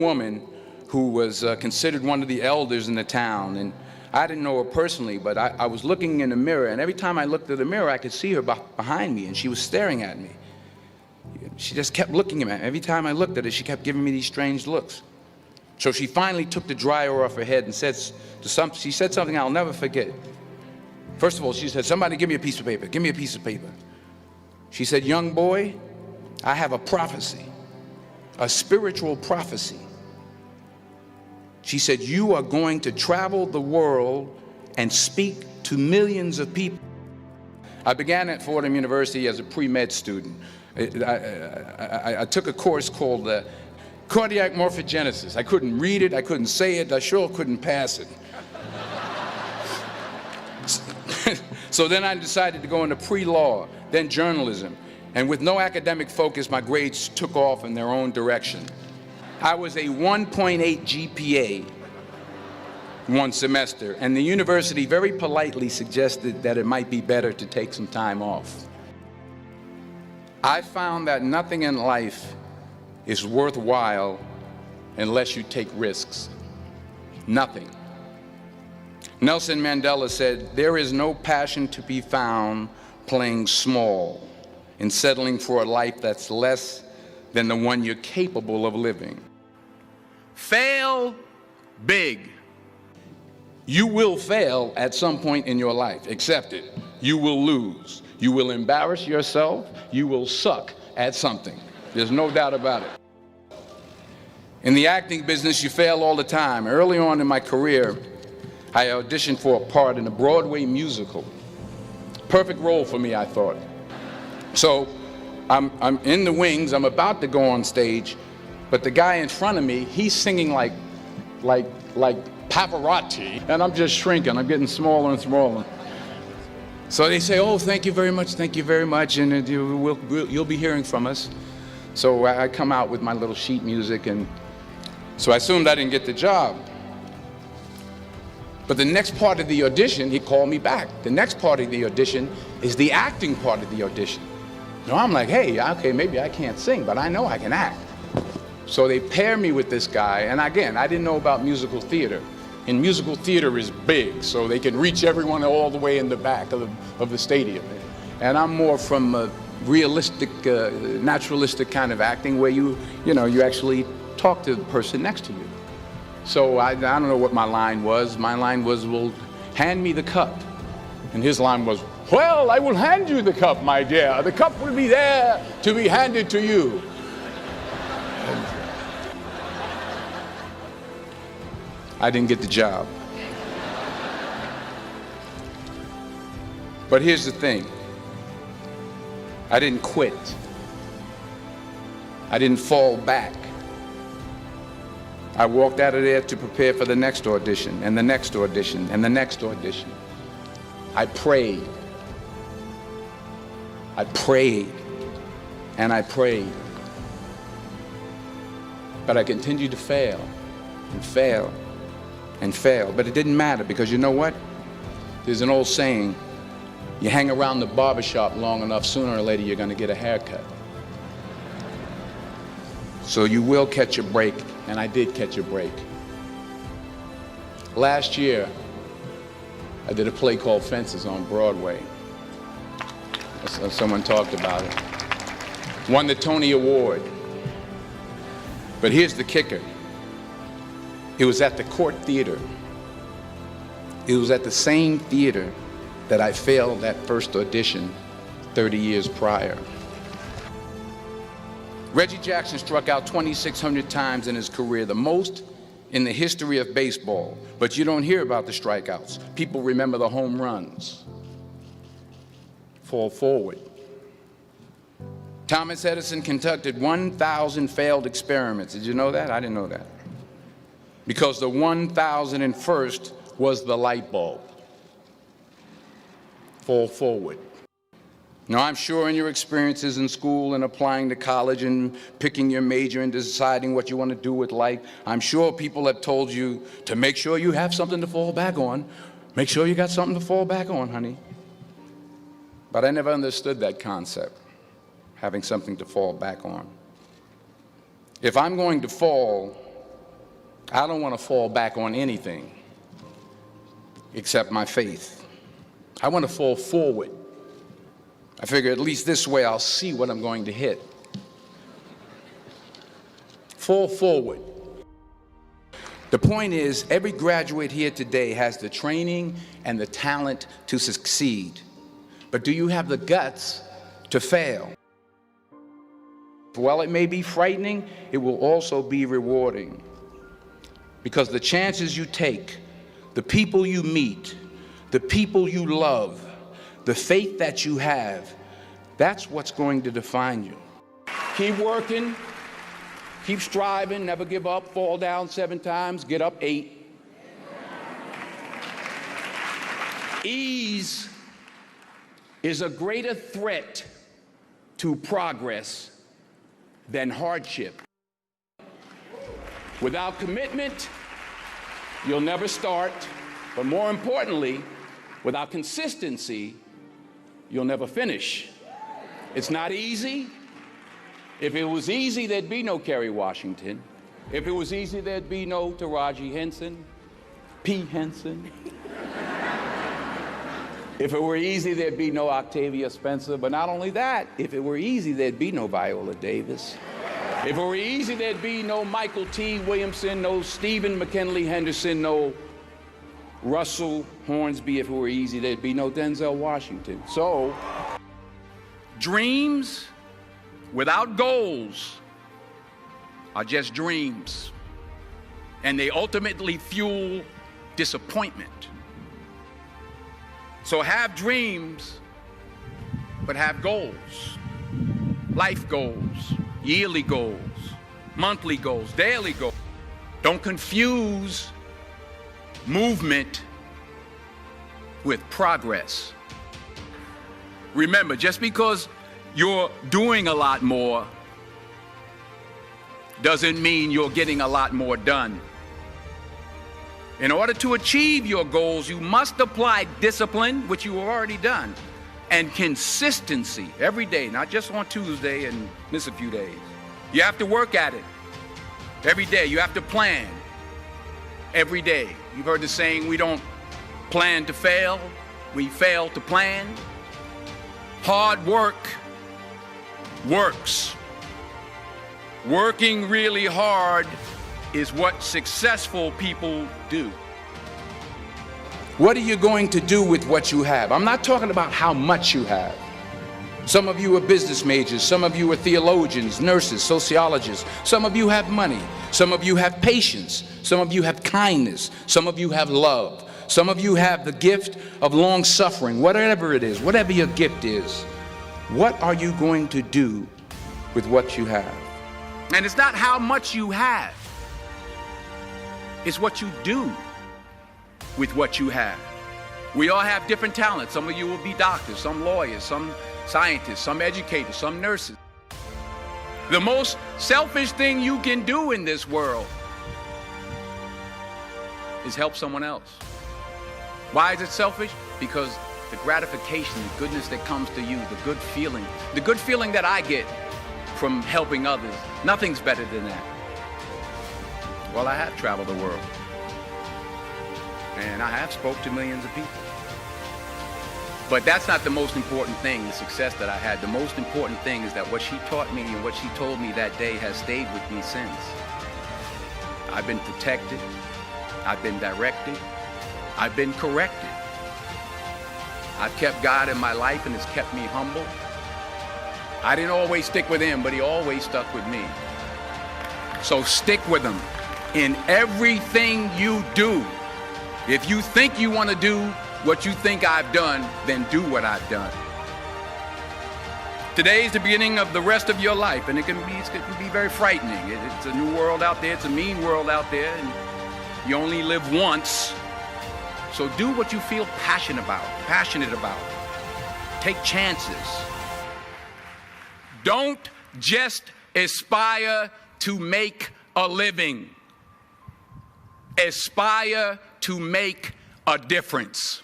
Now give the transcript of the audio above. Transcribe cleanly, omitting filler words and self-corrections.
woman who was considered one of the elders in the town, and I didn't know her personally, but I was looking in the mirror, and every time I looked at the mirror, I could see her behind me, and she was staring at me. She just kept looking at me. Every time I looked at her, she kept giving me these strange looks. So she finally took the dryer off her head and she said something I'll never forget. First of all, she said, "Somebody give me a piece of paper. Give me a piece of paper." She said, "Young boy, I have a prophecy, a spiritual prophecy." She said, "You are going to travel the world and speak to millions of people." I began at Fordham University as a pre-med student. I took a course called cardiac morphogenesis. I couldn't read it, I couldn't say it, I sure couldn't pass it. So then I decided to go into pre-law, then journalism. And with no academic focus, my grades took off in their own direction. I was a 1.8 GPA one semester, and the university very politely suggested that it might be better to take some time off. I found that nothing in life is worthwhile unless you take risks. Nothing. Nelson Mandela said, "There is no passion to be found playing small and settling for a life that's less than the one you're capable of living." Fail big. You will fail at some point in your life. Accept it. You will lose. You will embarrass yourself. You will suck at something. There's no doubt about it. In the acting business, you fail all the time. Early on in my career, I auditioned for a part in a Broadway musical. Perfect role for me, I thought. So I'm in the wings, I'm about to go on stage, but the guy in front of me, he's singing like Pavarotti, and I'm just shrinking, I'm getting smaller and smaller. So they say, "Oh, thank you very much, and you'll be hearing from us." So I come out with my little sheet music, and so I assumed I didn't get the job. But the next part of the audition, he called me back. The next part of the audition is the acting part of the audition. So I'm like, hey, okay, maybe I can't sing, but I know I can act. So they pair me with this guy, and again, I didn't know about musical theater. And musical theater is big, so they can reach everyone all the way in the back of the stadium. And I'm more from a realistic, naturalistic kind of acting where you actually talk to the person next to you. So I don't know what my line was. My line was, "Well, hand me the cup." And his line was, "Well, I will hand you the cup, my dear. The cup will be there to be handed to you." I didn't get the job. But here's the thing. I didn't quit. I didn't fall back. I walked out of there to prepare for the next audition, and the next audition, and the next audition. I prayed. I prayed, and I prayed. But I continued to fail, and fail, and fail. But it didn't matter, because you know what? There's an old saying, you hang around the barbershop long enough, sooner or later you're going to get a haircut. So you will catch a break, and I did catch a break. Last year, I did a play called Fences on Broadway. Someone talked about it. Won the Tony Award. But here's the kicker. It was at the Court Theater. It was at the same theater that I failed that first audition 30 years prior. Reggie Jackson struck out 2,600 times in his career, the most in the history of baseball. But you don't hear about the strikeouts. People remember the home runs. Fall forward. Thomas Edison conducted 1,000 failed experiments. Did you know that? I didn't know that. Because the 1,001st was the light bulb. Fall forward. Now, I'm sure in your experiences in school and applying to college and picking your major and deciding what you want to do with life, I'm sure people have told you to make sure you have something to fall back on. Make sure you got something to fall back on, honey. But I never understood that concept, having something to fall back on. If I'm going to fall, I don't want to fall back on anything except my faith. I want to fall forward. I figure at least this way I'll see what I'm going to hit. Fall forward. The point is, every graduate here today has the training and the talent to succeed. But do you have the guts to fail? While it may be frightening, it will also be rewarding. Because the chances you take, the people you meet, the people you love, the faith that you have, that's what's going to define you. Keep working, keep striving, never give up, fall down 7 times, get up 8. Ease is a greater threat to progress than hardship. Without commitment, you'll never start, but more importantly, without consistency, you'll never finish. It's not easy. If it was easy, there'd be no Kerry Washington. If it was easy, there'd be no Taraji Henson, P. Henson. If it were easy, there'd be no Octavia Spencer. But not only that, if it were easy, there'd be no Viola Davis. If it were easy, there'd be no Michael T. Williamson, no Stephen McKinley Henderson, no Russell Hornsby. If it were easy, there'd be no Denzel Washington. So, dreams without goals are just dreams, and they ultimately fuel disappointment. So have dreams, but have goals, life goals, yearly goals, monthly goals, daily goals. Don't confuse movement with progress. Remember, just because you're doing a lot more doesn't mean you're getting a lot more done. In order to achieve your goals, you must apply discipline, which you have already done, and consistency every day, not just on Tuesday and miss a few days. You have to work at it every day. You have to plan every day. You've heard the saying, we don't plan to fail, we fail to plan. Hard work works. Working really hard is what successful people do. What are you going to do with what you have? I'm not talking about how much you have. Some of you are business majors, some of you are theologians, nurses, sociologists, some of you have money, some of you have patience, some of you have kindness, some of you have love, some of you have the gift of long suffering, whatever it is, whatever your gift is. What are you going to do with what you have? And it's not how much you have. It's what you do with what you have. We all have different talents. Some of you will be doctors, some lawyers, some scientists, some educators, some nurses. The most selfish thing you can do in this world is help someone else. Why is it selfish? Because the gratification, the goodness that comes to you, the good feeling that I get from helping others, nothing's better than that. Well, I have traveled the world, and I have spoke to millions of people. But that's not the most important thing, the success that I had. The most important thing is that what she taught me and what she told me that day has stayed with me since. I've been protected, I've been directed, I've been corrected. I've kept God in my life, and it's kept me humble. I didn't always stick with him, but he always stuck with me. So stick with him in everything you do. If you think you want to do what you think I've done, then do what I've done. Today is the beginning of the rest of your life, and it can be very frightening. It's a new world out there. It's a mean world out there, and you only live once. So do what you feel passionate about. Take chances. Don't just aspire to make a living. Aspire to make a difference.